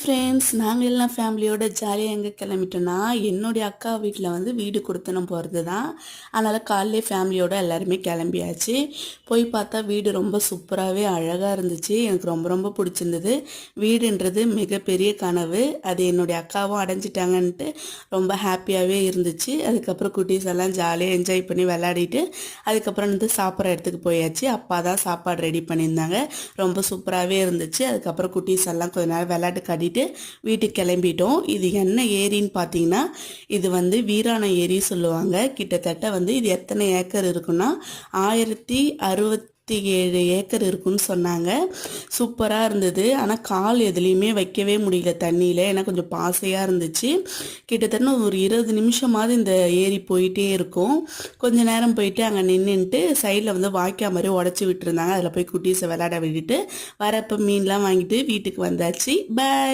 Friends, நாங்கள் எல்லாம் ஃபேமிலியோட ஜாலியாக எங்கே கிளம்பிட்டோன்னா என்னுடைய அக்கா வீட்டில் வந்து வீடு கொடுத்தனம் போகிறது தான். அதனால் காலையிலே ஃபேமிலியோடு எல்லாருமே கிளம்பியாச்சு. போய் பார்த்தா வீடு ரொம்ப சூப்பராகவே அழகாக இருந்துச்சு. எனக்கு ரொம்ப ரொம்ப பிடிச்சிருந்தது. வீடுன்றது மிகப்பெரிய கனவு. அது என்னுடைய அக்காவும் அடைஞ்சிட்டாங்கன்ட்டு ரொம்ப ஹாப்பியாகவே இருந்துச்சு. அதுக்கப்புறம் குட்டீஸ் எல்லாம் ஜாலியாக என்ஜாய் பண்ணி விளையாடிட்டு அதுக்கப்புறம் வந்து சாப்பிட்ற இடத்துக்கு போயாச்சு. அப்பா தான் சாப்பாடு ரெடி பண்ணியிருந்தாங்க. ரொம்ப சூப்பராகவே இருந்துச்சு. அதுக்கப்புறம் குட்டீஸ் எல்லாம் கொஞ்ச நேரம் விளையாட்டு காட்டிட்டு வீட்டுக்கு கிளம்பிட்டோம். இது என்ன ஏரின்னு பார்த்தீங்கன்னா, இது வந்து வீராணம் ஏரி சொல்லுவாங்க. கிட்டத்தட்ட வந்து இது எத்தனை ஏக்கர் இருக்குன்னா 1067 ஏக்கர் இருக்குன்னு சொன்னாங்க. சூப்பராக இருந்தது. ஆனால் கால் எதுலேயுமே வைக்கவே முடியல தண்ணியில். ஏன்னா கொஞ்சம் பாசையாக இருந்துச்சு. கிட்டத்தட்ட ஒரு 20 நிமிஷமாவது இந்த ஏரி போயிட்டே இருக்கும். கொஞ்ச நேரம் போயிட்டு அங்கே நின்றுட்டு சைடில் வந்து வாய்க்கால் மாதிரி உடச்சி விட்டுருந்தாங்க. அதில் போய் குட்டீஸை விளையாட விட்டுட்டு வரப்போ மீன்லாம் வாங்கிட்டு வீட்டுக்கு வந்தாச்சு. பாய்.